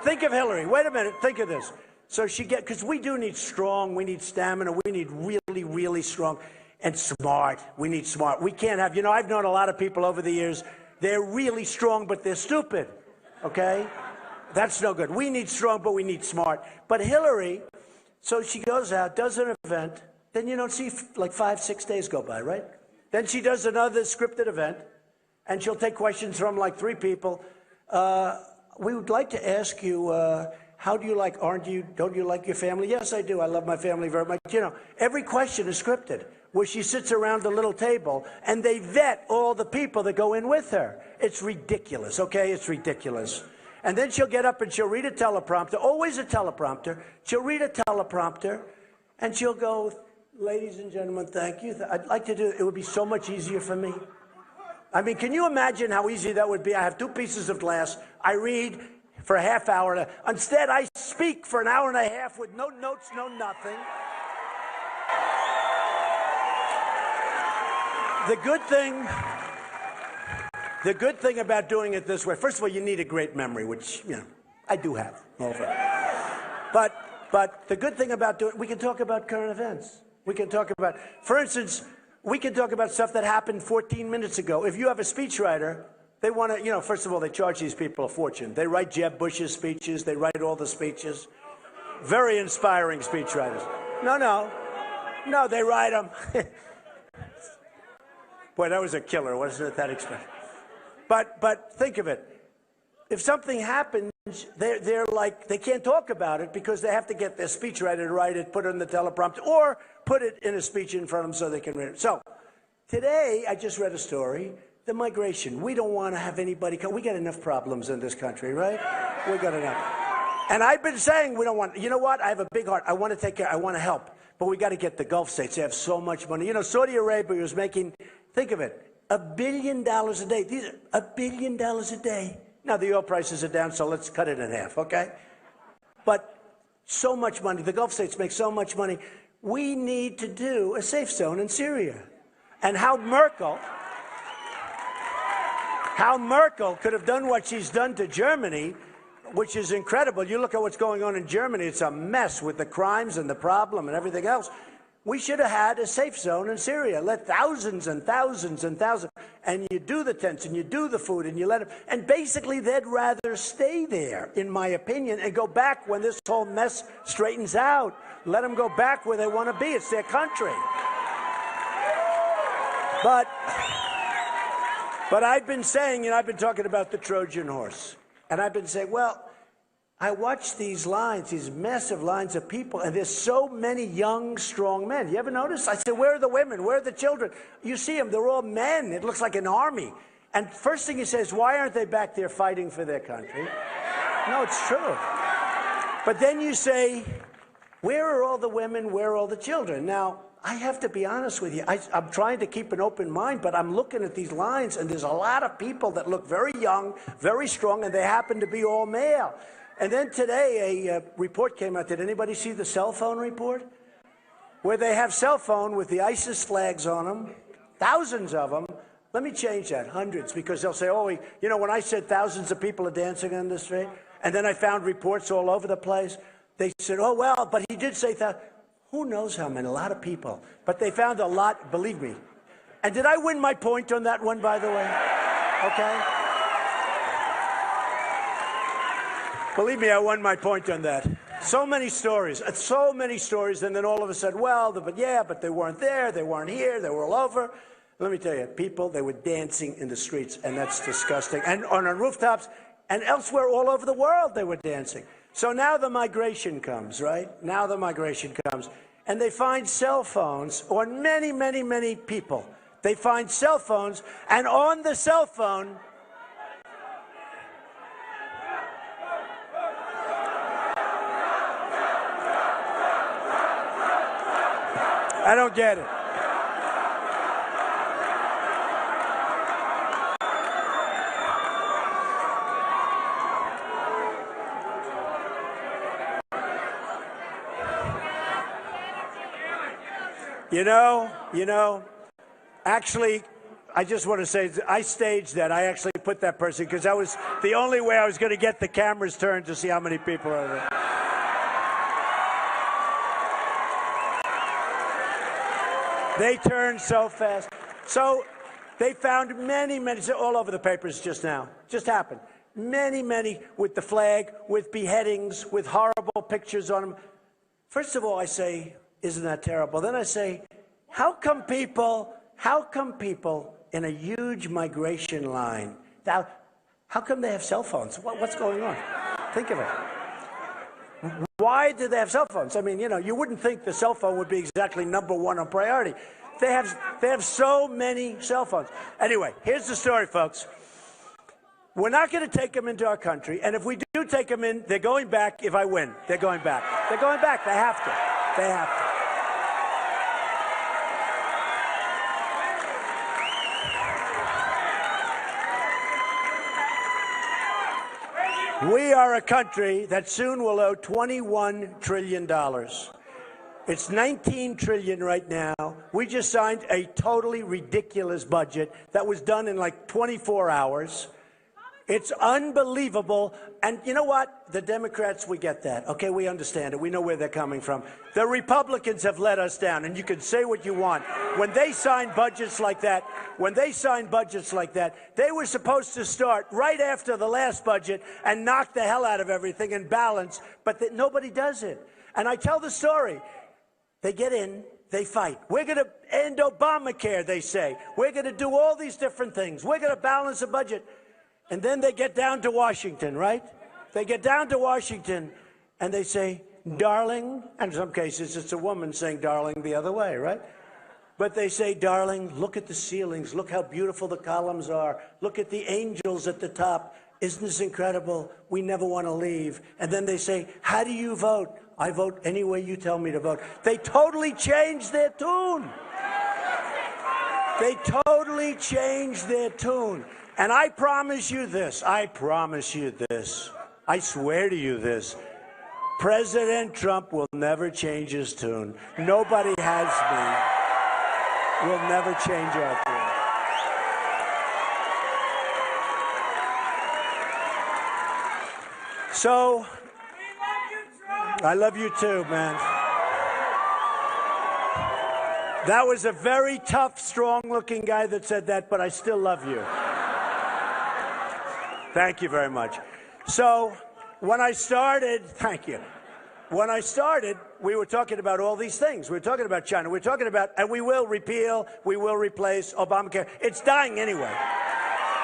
think of Hillary. Wait a minute. Think of this. So because we do need strong. We need stamina. We need really, really strong and smart. We need smart. We can't have, you know, I've known a lot of people over the years. They're really strong, but they're stupid. Okay? That's no good. We need strong, but we need smart. But Hillary, so she goes out, does an event. Then you don't see like 5, 6 days go by, right? Then she does another scripted event, and she'll take questions from like 3 people. We would like to ask you, how do you like, don't you like your family? Yes, I do. I love my family very much. You know, every question is scripted, where she sits around a little table, and they vet all the people that go in with her. It's ridiculous, okay? It's ridiculous. And then she'll get up and she'll read a teleprompter, always a teleprompter. She'll read a teleprompter, and she'll go, "Ladies and gentlemen, thank you. I'd like to do it. It would be so much easier for me." I mean, can you imagine how easy that would be? I have 2 pieces of glass. I read for a half hour. Instead, I speak for an hour and a half with no notes, no nothing. The good thing about doing it this way, first of all, you need a great memory, which, you know, I do have. But the good thing about doing it, we can talk about current events. We can talk about, for instance, we can talk about stuff that happened 14 minutes ago. If you have a speechwriter, they want to, you know, first of all, they charge these people a fortune. They write Jeb Bush's speeches. They write all the speeches. Very inspiring speechwriters. No, they write them. Boy, that was a killer, wasn't it, that expression? But think of it. If something happens, they're like, they can't talk about it because they have to get their speechwriter to write it, put it in the teleprompter, or put it in a speech in front of them so they can read it. So today, I just read a story, the migration. We don't want to have anybody come. We got enough problems in this country, right? We got enough. And I've been saying we don't want, you know what? I have a big heart. I want to take care. I want to help. But we got to get the Gulf states. They have so much money. You know, Saudi Arabia was making, think of it, $1 billion a day. These are $1 billion a day. Now, the oil prices are down, so let's cut it in half, okay? But so much money. The Gulf states make so much money. We need to do a safe zone in Syria. And how Merkel could have done what she's done to Germany, which is incredible. You look at what's going on in Germany, it's a mess with the crimes and the problem and everything else. We should have had a safe zone in Syria. Let thousands and thousands and thousands, and you do the tents and you do the food and you let them, and basically they'd rather stay there, in my opinion, and go back when this whole mess straightens out. Let them go back where they want to be. It's their country. But I've been saying, I've been talking about the Trojan horse. And I've been saying, well, I watch these lines, these massive lines of people, and there's so many young, strong men. You ever notice? I said, where are the women? Where are the children? You see them, they're all men. It looks like an army. And first thing he says, why aren't they back there fighting for their country? No, it's true. But then you say, where are all the women? Where are all the children? Now, I have to be honest with you. I'm trying to keep an open mind, but I'm looking at these lines, and there's a lot of people that look very young, very strong, and they happen to be all male. And then today, a report came out. Did anybody see the cell phone report? Where they have cell phone with the ISIS flags on them, thousands of them. Let me change that, hundreds, because they'll say, oh, when I said thousands of people are dancing on the street, and then I found reports all over the place, they said, oh, well, but he did say that. Who knows how many? A lot of people. But they found a lot, believe me. And did I win my point on that one, by the way? Okay? Believe me, I won my point on that. So many stories, and then all of a sudden, well, but they weren't there, they weren't here, they were all over. Let me tell you, people, they were dancing in the streets, and that's disgusting. And on rooftops, and elsewhere all over the world, they were dancing. So now the migration comes, right? Now the migration comes, and they find cell phones on many, many, many people. They find cell phones, and on the cell phone, I don't get it. Actually, I just want to say, I staged that. I actually put that person, because that was the only way I was going to get the cameras turned to see how many people are there. They turned so fast. So they found many, all over the papers just now. Just happened. Many with the flag, with beheadings, with horrible pictures on them. First of all, I say, isn't that terrible? Then I say, how come people in a huge migration line, now, how come they have cell phones? What's going on? Think of it. Why do they have cell phones? I mean, you wouldn't think the cell phone would be exactly #1 on priority. They have so many cell phones. Anyway, here's the story, folks. We're not going to take them into our country, and if we do take them in, they're going back if I win. They're going back. They're going back. They have to. They have to. We are a country that soon will owe $21 trillion. It's $19 trillion right now. We just signed a totally ridiculous budget that was done in like 24 hours. It's unbelievable. And you know what? The Democrats, we get that. Okay, we understand it. We know where they're coming from. The Republicans have let us down, and you can say what you want. When they sign budgets like that, they were supposed to start right after the last budget and knock the hell out of everything and balance, but nobody does it. And I tell the story. They get in, they fight. We're going to end Obamacare, they say. We're going to do all these different things. We're going to balance the budget. And then they get down to Washington, right? They get down to Washington, and they say, darling, and in some cases it's a woman saying darling the other way, right? But they say, darling, look at the ceilings. Look how beautiful the columns are. Look at the angels at the top. Isn't this incredible? We never want to leave. And then they say, how do you vote? I vote any way you tell me to vote. They totally changed their tune. They totally changed their tune. And I promise you this. I swear to you this. President Trump will never change his tune. Nobody has been. We'll never change our tune. So, I love you too, man. That was a very tough, strong-looking guy that said that, but I still love you. Thank you very much. So, when I started, thank you. When I started, we were talking about all these things. We were talking about China. We were talking about, and we will repeal, we will replace Obamacare. It's dying anyway.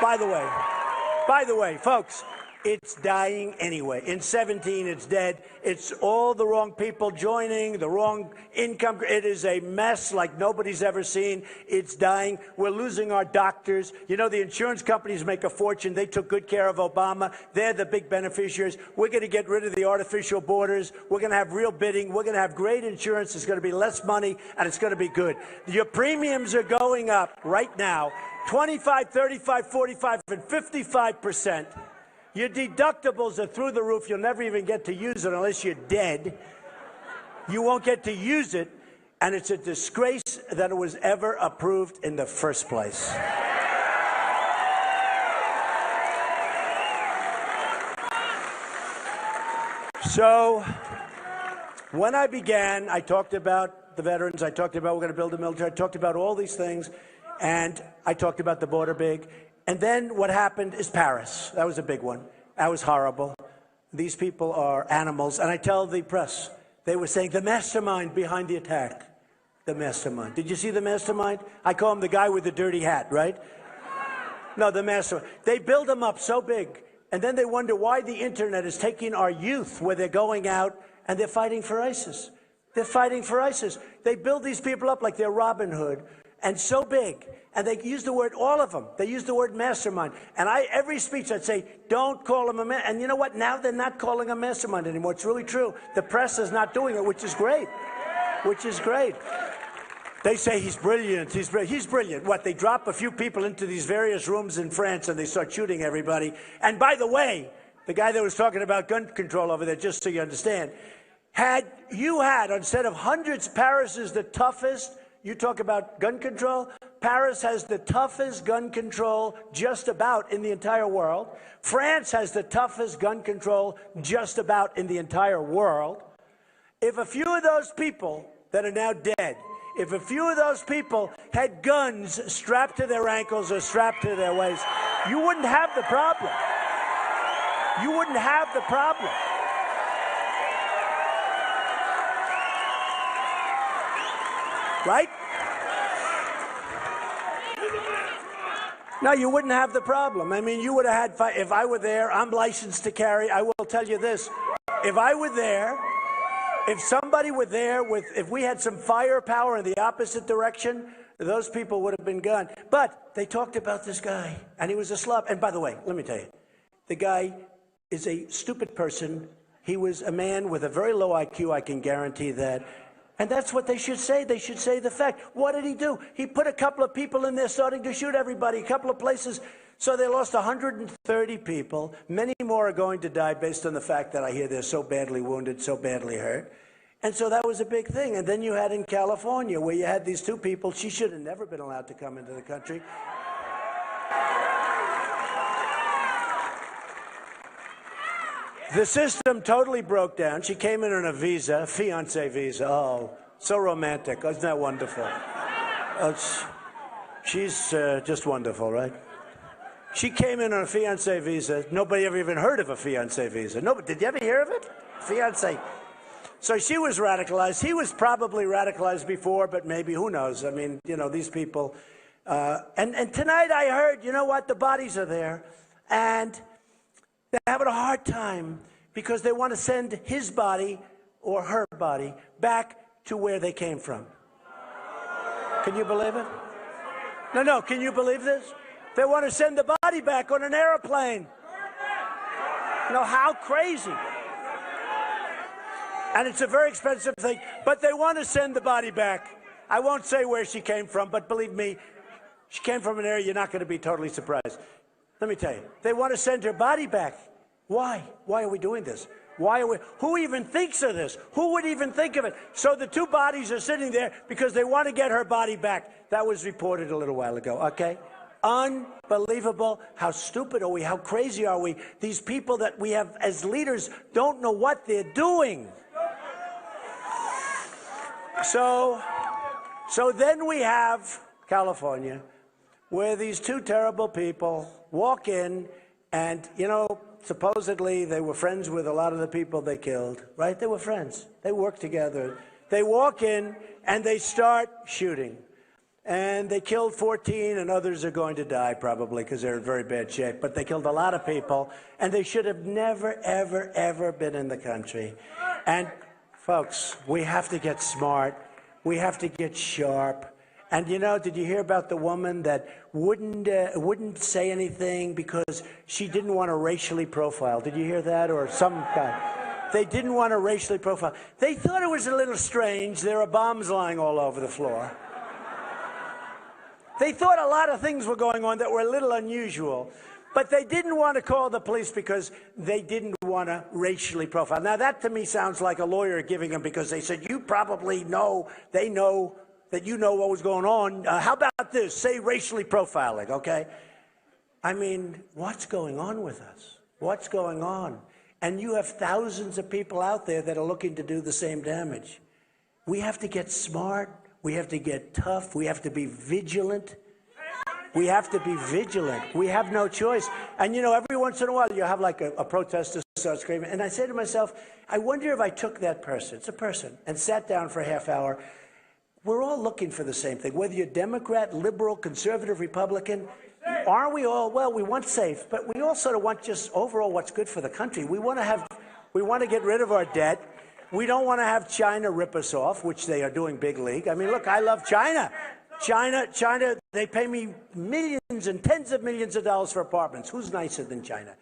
By the way, folks, it's dying anyway. In 17, it's dead. It's all the wrong people joining, the wrong income. It is a mess like nobody's ever seen. It's dying. We're losing our doctors. You know, the insurance companies make a fortune. They took good care of Obama. They're the big beneficiaries. We're going to get rid of the artificial borders. We're going to have real bidding. We're going to have great insurance. It's going to be less money, and it's going to be good. Your premiums are going up right now, 25, 35, 45, and 55%. Your deductibles are through the roof. You'll never even get to use it unless you're dead. You won't get to use it, and it's a disgrace that it was ever approved in the first place. So, when I began, I talked about the veterans. I talked about we're going to build a military. I talked about all these things, and I talked about the border big. And then what happened is Paris. That was a big one. That was horrible. These people are animals. And I tell the press, they were saying the mastermind behind the attack. The mastermind. Did you see the mastermind? I call him the guy with the dirty hat, right? No, the mastermind. They build him up so big. And then they wonder why the internet is taking our youth where they're going out and they're fighting for ISIS. They're fighting for ISIS. They build these people up like they're Robin Hood. And so big. And they use the word, all of them, they use the word mastermind. And every speech I'd say, don't call him a man. And you know what? Now they're not calling him mastermind anymore. It's really true. The press is not doing it, which is great. Which is great. They say he's brilliant. He's brilliant. What? They drop a few people into these various rooms in France and they start shooting everybody. And by the way, the guy that was talking about gun control over there, just so you understand, instead of hundreds, Paris is the toughest. You talk about gun control. Paris has the toughest gun control just about in the entire world. France has the toughest gun control just about in the entire world. If a few of those people that are now dead, if a few of those people had guns strapped to their ankles or strapped to their waist, you wouldn't have the problem. You wouldn't have the problem. Right? No, you wouldn't have the problem. I mean, you would have had, if I were there, I'm licensed to carry. I will tell you this. If I were there, if somebody were there if we had some firepower in the opposite direction, those people would have been gone. But they talked about this guy, and he was a slob. And by the way, let me tell you, the guy is a stupid person. He was a man with a very low IQ, I can guarantee that. And that's what they should say. They should say the fact. What did he do? He put a couple of people in there starting to shoot everybody, a couple of places. So they lost 130 people. Many more are going to die based on the fact that I hear they're so badly wounded, so badly hurt. And so that was a big thing. And then you had in California where you had these two people. She should have never been allowed to come into the country. The system totally broke down. She came in on a visa, fiancé visa. Oh, so romantic. Isn't that wonderful? She's just wonderful, right? She came in on a fiancé visa. Nobody ever even heard of a fiancé visa. No, did you ever hear of it? Fiancé. So she was radicalized. He was probably radicalized before, but maybe, who knows? I mean, you know, these people. And tonight I heard, you know what? The bodies are there. And they're having a hard time because they want to send his body or her body back to where they came from. Can you believe it? No, can you believe this? They want to send the body back on an airplane. No, how crazy. And it's a very expensive thing, but they want to send the body back. I won't say where she came from, but believe me, she came from an area you're not going to be totally surprised. Let me tell you, they want to send her body back. Why? Why are we doing this? Who even thinks of this? Who would even think of it? So the two bodies are sitting there because they want to get her body back. That was reported a little while ago, okay? Unbelievable. How stupid are we? How crazy are we? These people that we have as leaders don't know what they're doing. So then we have California, where these two terrible people walk in and, supposedly they were friends with a lot of the people they killed, right? They were friends. They worked together. They walk in and they start shooting. And they killed 14, and others are going to die probably because they're in very bad shape. But they killed a lot of people, and they should have never, ever, ever been in the country. And, folks, we have to get smart. We have to get sharp. And, did you hear about the woman that wouldn't say anything because she didn't want to racially profile? Did you hear that? Or some guy. They didn't want to racially profile. They thought it was a little strange. There are bombs lying all over the floor. They thought a lot of things were going on that were a little unusual. But they didn't want to call the police because they didn't want to racially profile. Now, that to me sounds like a lawyer giving them, because they said, you probably know, they know that you know what was going on. How about this? Say racially profiling, okay? I mean, what's going on with us? What's going on? And you have thousands of people out there that are looking to do the same damage. We have to get smart. We have to get tough. We have to be vigilant. We have to be vigilant. We have no choice. And, every once in a while, you have like a protester start screaming. And I say to myself, I wonder if I took that person, it's a person, and sat down for a half hour. We're all looking for the same thing. Whether you're Democrat, liberal, conservative, Republican, aren't we all? Well, we want safe, but we all sort of want just overall what's good for the country. We want to get rid of our debt. We don't want to have China rip us off, which they are doing big league. I mean, look, I love China. China, they pay me millions and tens of millions of dollars for apartments. Who's nicer than China?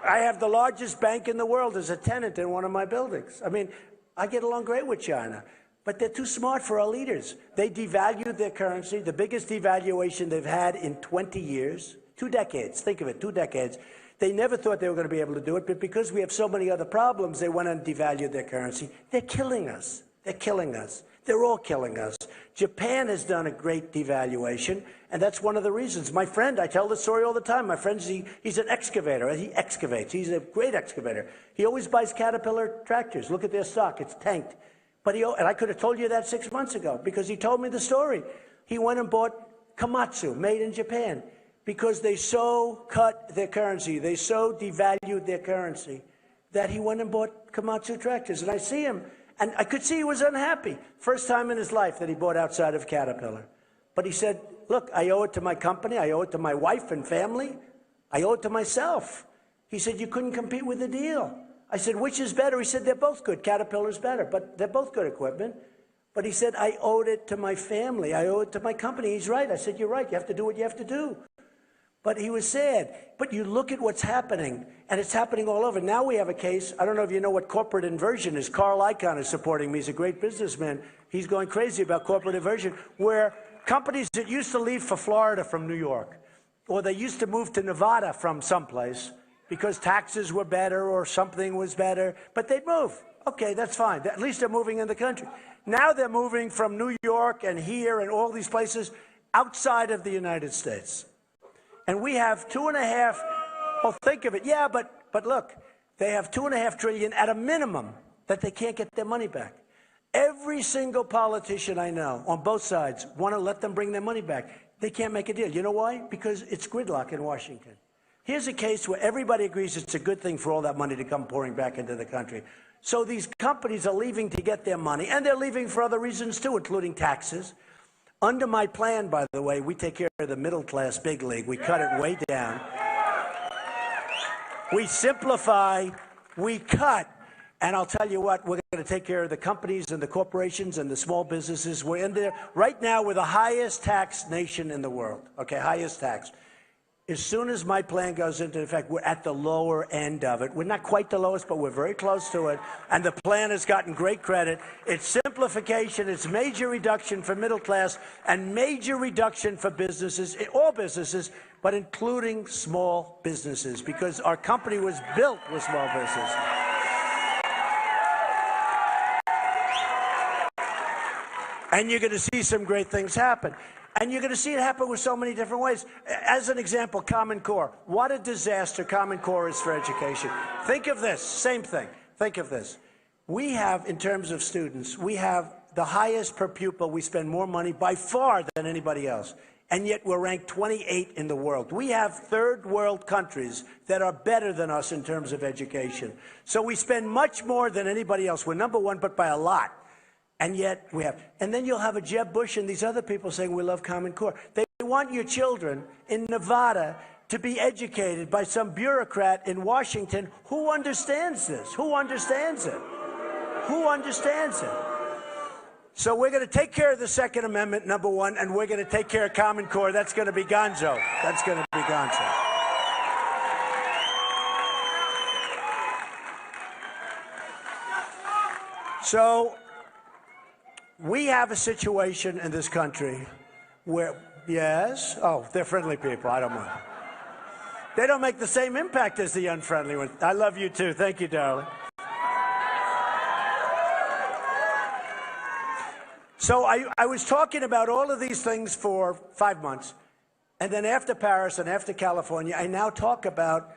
I have the largest bank in the world as a tenant in one of my buildings. I mean, I get along great with China. But they're too smart for our leaders. They devalued their currency, the biggest devaluation they've had in 20 years, 2 decades. Think of it, 2 decades. They never thought they were going to be able to do it, but because we have so many other problems, they went and devalued their currency. They're killing us. They're killing us. They're all killing us. Japan has done a great devaluation, and that's one of the reasons. My friend, I tell this story all the time. My friend, he's an excavator. He excavates. He's a great excavator. He always buys Caterpillar tractors. Look at their stock. It's tanked. And I could have told you that 6 months ago because he told me the story. He went and bought Komatsu, made in Japan, because they so cut their currency, they so devalued their currency, that he went and bought Komatsu tractors. And I see him, and I could see he was unhappy. First time in his life that he bought outside of Caterpillar. But he said, look, I owe it to my company, I owe it to my wife and family, I owe it to myself. He said, you couldn't compete with the deal. I said, which is better? He said, they're both good. Caterpillar's better, but they're both good equipment. But he said, I owed it to my family. I owe it to my company. He's right. I said, you're right. You have to do what you have to do. But he was sad. But you look at what's happening, and it's happening all over. Now we have a case. I don't know if you know what corporate inversion is. Carl Icahn is supporting me. He's a great businessman. He's going crazy about corporate inversion, where companies that used to leave for Florida from New York, or they used to move to Nevada from someplace, because taxes were better or something was better, but they'd move. Okay, that's fine. At least they're moving in the country. Now they're moving from New York and here and all these places outside of the United States. And we have 2.5, well, think of it. Yeah, but look, they have $2.5 trillion at a minimum that they can't get their money back. Every single politician I know on both sides want to let them bring their money back. They can't make a deal. You know why? Because it's gridlock in Washington. Here's a case where everybody agrees it's a good thing for all that money to come pouring back into the country. So these companies are leaving to get their money, and they're leaving for other reasons too, including taxes. Under my plan, by the way, we take care of the middle class big league. We cut it way down. We simplify, we cut, and I'll tell you what, we're going to take care of the companies and the corporations and the small businesses. We're in there. Right now, we're the highest taxed nation in the world, okay, highest tax. As soon as my plan goes into effect, we're at the lower end of it. We're not quite the lowest, but we're very close to it. And the plan has gotten great credit. It's simplification, it's major reduction for middle class, and major reduction for businesses, all businesses, but including small businesses, because our company was built with small businesses. And you're going to see some great things happen. And you're going to see it happen with so many different ways. As an example, Common Core. What a disaster Common Core is for education. Think of this, same thing. Think of this. We have, in terms of students, we have the highest per pupil. We spend more money by far than anybody else. And yet we're ranked 28 in the world. We have third world countries that are better than us in terms of education. So we spend much more than anybody else. We're number one, but by a lot. And yet we have. And then you'll have a Jeb Bush and these other people saying we love Common Core. They want your children in Nevada to be educated by some bureaucrat in Washington. Who understands this? Who understands it? Who understands it? So we're going to take care of the Second Amendment, number one, and we're going to take care of Common Core. That's going to be gonzo. That's going to be gonzo. So we have a situation in this country where, yes, oh, they're friendly people. I don't mind. They don't make the same impact as the unfriendly ones. I love you too. Thank you, darling. So I was talking about all of these things for 5 months, and then after Paris and after California, I now talk about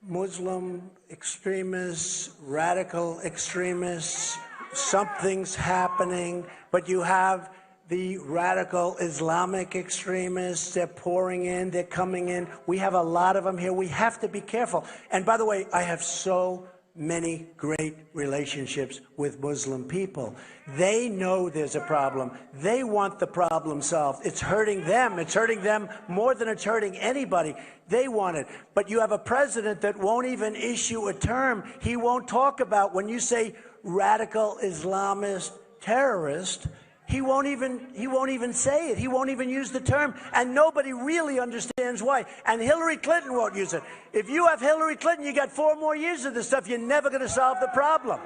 Muslim extremists, radical extremists, something's happening, but you have the radical Islamic extremists, they're pouring in, they're coming in. We have a lot of them here. We have to be careful. And by the way, I have so many great relationships with Muslim people. They know there's a problem. They want the problem solved. It's hurting them. It's hurting them more than it's hurting anybody. They want it. But you have a president that won't even issue a term. He won't talk about, when you say radical Islamist terrorist, he won't even say it. He won't even use the term. And nobody really understands why. And Hillary Clinton won't use it. If you have Hillary Clinton, you got 4 more years of this stuff. You're never going to solve the problem.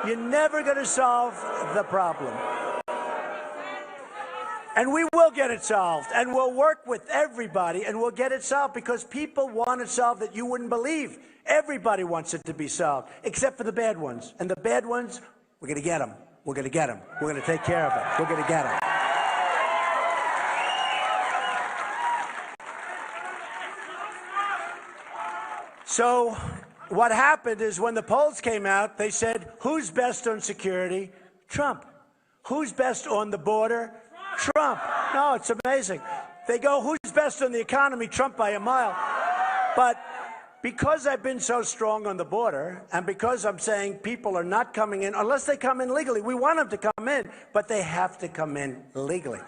You're never going to solve the problem. And we will get it solved. And we'll work with everybody and we'll get it solved because people want it solved that you wouldn't believe. Everybody wants it to be solved, except for the bad ones. And the bad ones, we're going to get them. We're going to get them. We're going to take care of them. We're going to get them. So what happened is when the polls came out, they said, who's best on security? Trump. Who's best on the border? Trump. No, it's amazing. They go, who's best on the economy? Trump by a mile. But because I've been so strong on the border, and because I'm saying people are not coming in, unless they come in legally. We want them to come in, but they have to come in legally.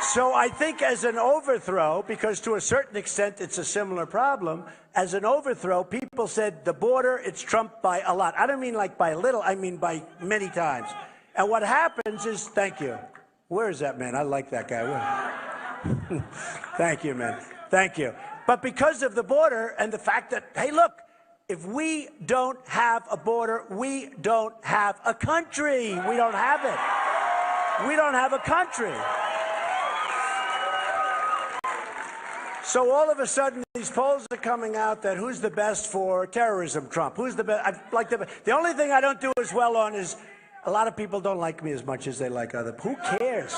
So I think as an overthrow, because to a certain extent it's a similar problem, as an overthrow, people said the border, it's Trump by a lot. I don't mean like by a little, I mean by many times. And what happens is, thank you. Where is that man? I like that guy. Thank you, man. Thank you. But because of the border and the fact that, hey, look, if we don't have a border, we don't have a country. We don't have it. We don't have a country. So all of a sudden, these polls are coming out that who's the best for terrorism, Trump? Who's the best? The only thing I don't do as well on is a lot of people don't like me as much as they like other people. Who cares?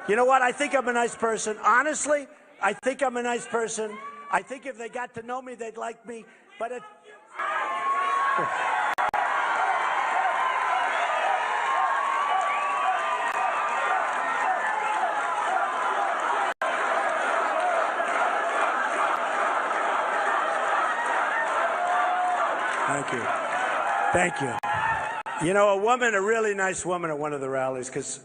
You know what? I think I'm a nice person. Honestly, I think I'm a nice person. I think if they got to know me, they'd like me. But it... Thank you. Thank you. You know, a really nice woman at one of the rallies, because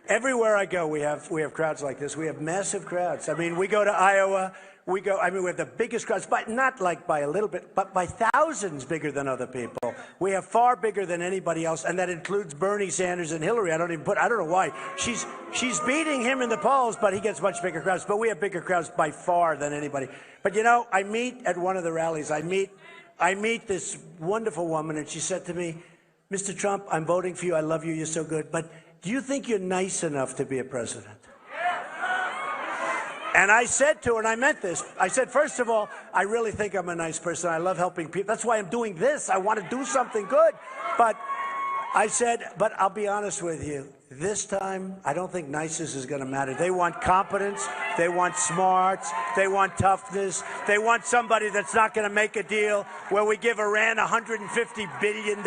everywhere I go, we have crowds like this. We have massive crowds. I mean, we go to Iowa. We have the biggest crowds, but not like by a little bit, but by thousands bigger than other people. We have far bigger than anybody else, and that includes Bernie Sanders and Hillary. I don't know why. She's beating him in the polls, but he gets much bigger crowds. But we have bigger crowds by far than anybody. But you know, I meet at one of the rallies, I meet this wonderful woman, and she said to me, Mr. Trump, I'm voting for you. I love you. You're so good. But do you think you're nice enough to be a president? And I said to her, and I meant this, I said, first of all, I really think I'm a nice person. I love helping people. That's why I'm doing this. I want to do something good. But I said, but I'll be honest with you. this time, I don't think niceness is going to matter. They want competence. They want smarts. They want toughness. They want somebody that's not going to make a deal where we give Iran $150 billion.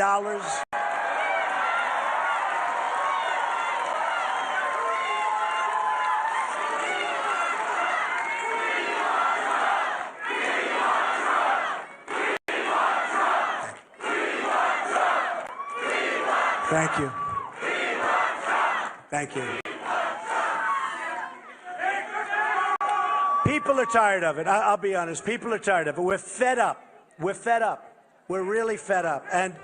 Thank you. Thank you. People are tired of it. I'll be honest. People are tired of it. We're fed up. We're fed up. We're really fed up. And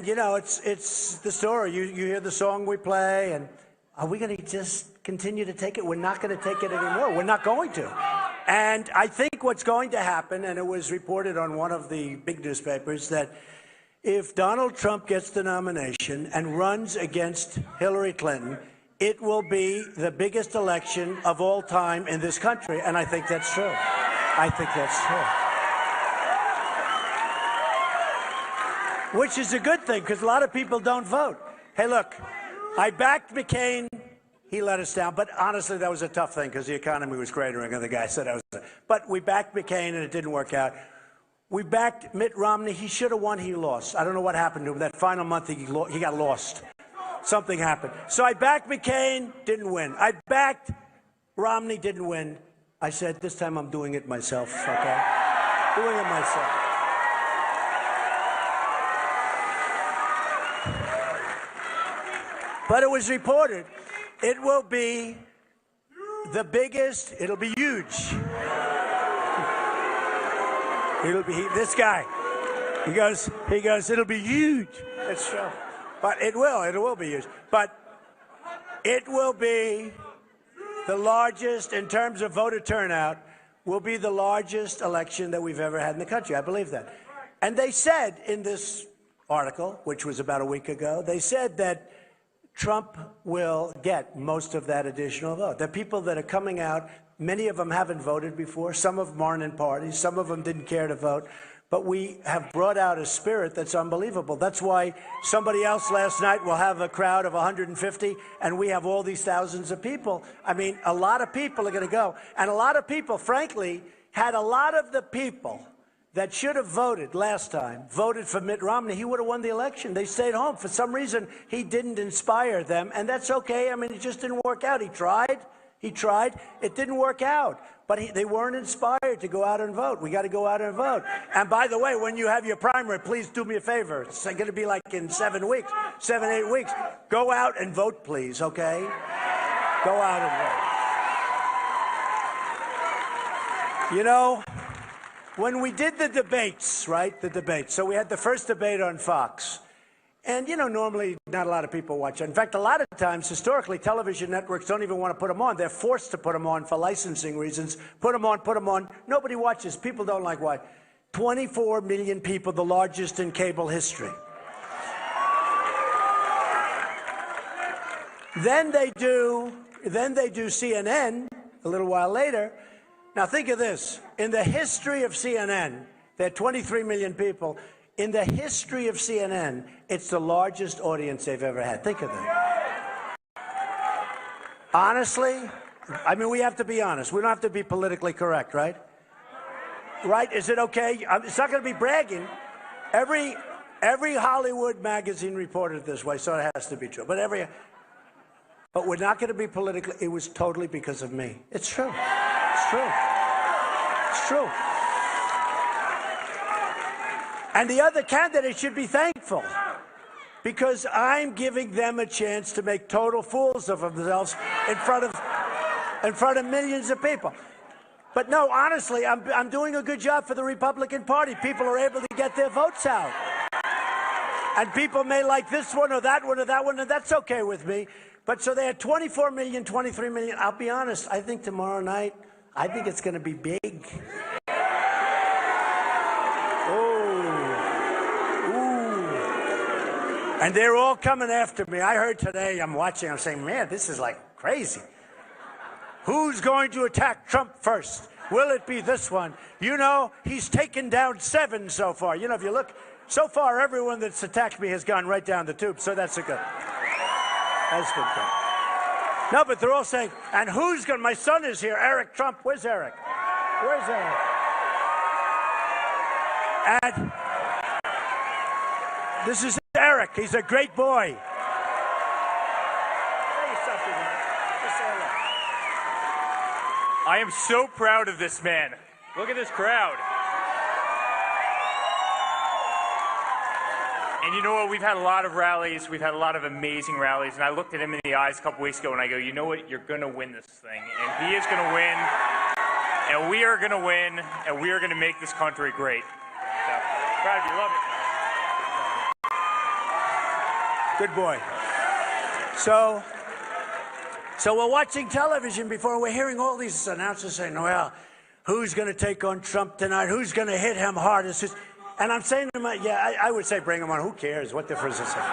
you know, it's the story. You hear the song we play, and are we going to just continue to take it? We're not going to take it anymore. We're not going to. And I think what's going to happen, and it was reported on one of the big newspapers, that if Donald Trump gets the nomination and runs against Hillary Clinton, it will be the biggest election of all time in this country. And I think that's true. I think that's true. Which is a good thing, because a lot of people don't vote. Hey, look, I backed McCain. He let us down. But honestly, that was a tough thing, because the economy was cratering, and the guy said I was. But we backed McCain, and it didn't work out. We backed Mitt Romney. He should have won. He lost. I don't know what happened to him. That final month, he got lost. Something happened. So I backed McCain, didn't win. I backed Romney, didn't win. I said, this time I'm doing it myself, okay? Doing it myself. But it was reported, it will be the biggest, it'll be huge. It'll be this guy. He goes, it'll be huge. It's true. But it will be huge. But it will be the largest, in terms of voter turnout, will be the largest election that we've ever had in the country. I believe that. And they said in this article, which was about a week ago, they said that Trump will get most of that additional vote. The people that are coming out, many of them haven't voted before. Some of them aren't in parties. Some of them didn't care to vote. But we have brought out a spirit that's unbelievable. That's why somebody else last night will have a crowd of 150, and we have all these thousands of people. I mean, a lot of people are going to go. And a lot of people, frankly, had a lot of the people that should have voted last time, voted for Mitt Romney. He would have won the election. They stayed home. For some reason, he didn't inspire them, and that's okay. I mean, it just didn't work out. He tried. It didn't work out. But they weren't inspired to go out and vote. We got to go out and vote. And by the way, when you have your primary, please do me a favor. It's going to be like in 7 weeks, 8 weeks. Go out and vote, please, okay? Go out and vote. You know, when we did the debates, right, so we had the first debate on Fox. And, you know, normally not a lot of people watch it. In fact, a lot of times, historically, television networks don't even want to put them on. They're forced to put them on for licensing reasons. Put them on. Nobody watches. People don't like watch. 24 million people, the largest in cable history. Then they do CNN a little while later. Now, think of this. In the history of CNN, there are 23 million people. In the history of CNN, it's the largest audience they've ever had. Think of that. Honestly, I mean, we have to be honest. We don't have to be politically correct, right? Right? Is it okay? It's not going to be bragging. Every Hollywood magazine reported it this way, so it has to be true. But we're not going to be politically. It was totally because of me. It's true. It's true. It's true. And the other candidates should be thankful, because I'm giving them a chance to make total fools of themselves in front of millions of people. But no, honestly, I'm doing a good job for the Republican Party. People are able to get their votes out. And people may like this one or that one or that one, and that's okay with me. But so they had 24 million, 23 million. I'll be honest, I think tomorrow night, I think it's going to be big. And they're all coming after me. I heard today, I'm saying, man, this is like crazy. Who's going to attack Trump first? Will it be this one? You know, he's taken down 7 so far. You know, if you look, so far, everyone that's attacked me has gone right down the tube, so that's a good. That's good. No, but they're all saying, and who's going to, my son is here, Eric Trump. Where's Eric? Where's Eric? And this is Eric. He's a great boy. Say something, Eric. Just say hello. I am so proud of this man. Look at this crowd. And you know what? We've had a lot of rallies. We've had a lot of amazing rallies. And I looked at him in the eyes a couple weeks ago and I go, you know what? You're going to win this thing. And he is going to win. And we are going to win. And we are going to make this country great. So, proud of you. Love it. Good boy. So we're watching television before we're hearing all these announcers saying, well, who's going to take on Trump tonight? Who's going to hit him hardest? And I'm saying to myself, yeah, I would say bring him on. Who cares? What difference does it make?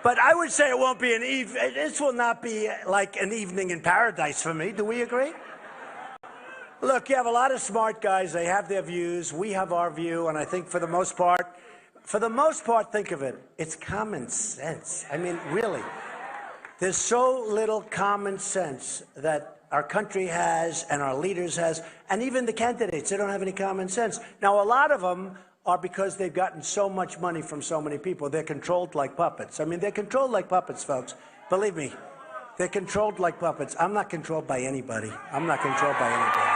But I would say it won't be this will not be like an evening in paradise for me. Do we agree? Look, you have a lot of smart guys. They have their views. We have our view. And I think for the most part, think of it. It's common sense. I mean, really. There's so little common sense that our country has and our leaders has, and even the candidates, they don't have any common sense. Now, a lot of them are because they've gotten so much money from so many people. They're controlled like puppets. I mean, they're controlled like puppets, folks. Believe me, they're controlled like puppets. I'm not controlled by anybody. I'm not controlled by anybody.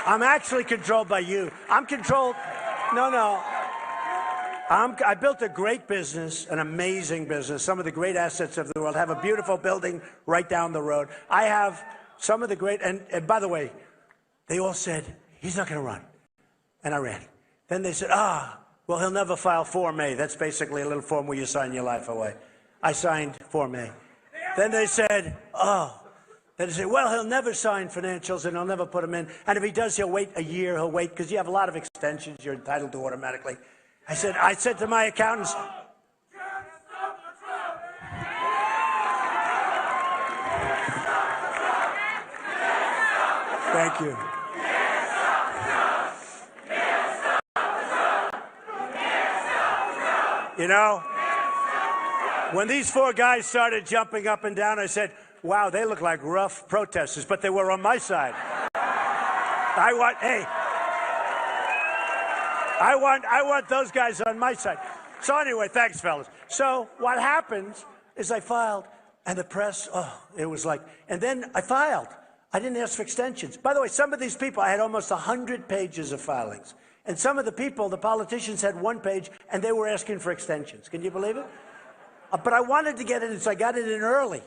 I'm actually controlled by you. I'm controlled. No. I built a great business, an amazing business, some of the great assets of the world. I have a beautiful building right down the road. I have some of the great, and by the way, they all said, he's not going to run. And I ran. Then they said, well, he'll never file Form A. That's basically a little form where you sign your life away. I signed Form A. Then they said, well, he'll never sign financials and he'll never put them in. And if he does, he'll wait a year. He'll wait because you have a lot of extensions you're entitled to automatically. I said to my accountants, thank you. You know, when these four guys started jumping up and down, I said, wow, they look like rough protesters, but they were on my side. I want those guys on my side. So anyway, thanks, fellas. So what happens is I filed, and the press, it was like, and then I filed. I didn't ask for extensions. By the way, some of these people, I had almost 100 pages of filings. And some of the people, the politicians, had 1 page, and they were asking for extensions. Can you believe it? But I wanted to get it in, so I got it in early.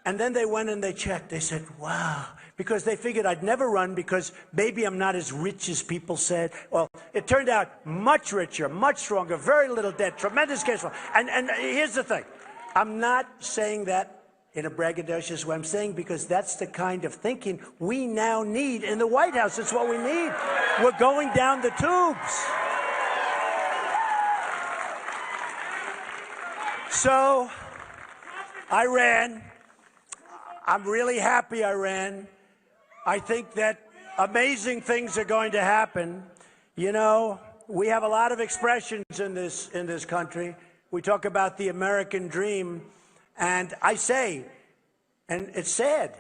And then they went and they checked. They said, wow, because they figured I'd never run because maybe I'm not as rich as people said. Well, it turned out much richer, much stronger, very little debt, tremendous cash flow. And here's the thing. I'm not saying that in a braggadocious way. I'm saying because that's the kind of thinking we now need in the White House. It's what we need. We're going down the tubes. So I ran. I'm really happy I ran. I think that amazing things are going to happen. You know, we have a lot of expressions in this country. We talk about the American dream, and I say, and it's sad,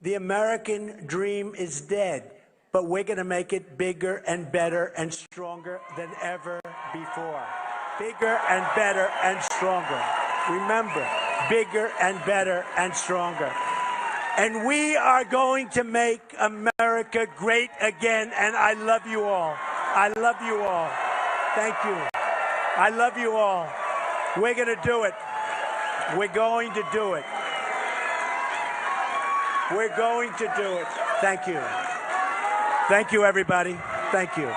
the American dream is dead, but we're going to make it bigger and better and stronger than ever before. Bigger and better and stronger. Remember, bigger and better and stronger. And we are going to make America great again. And I love you all. I love you all. Thank you. I love you all. We're going to do it. We're going to do it. We're going to do it. Thank you. Thank you, everybody. Thank you.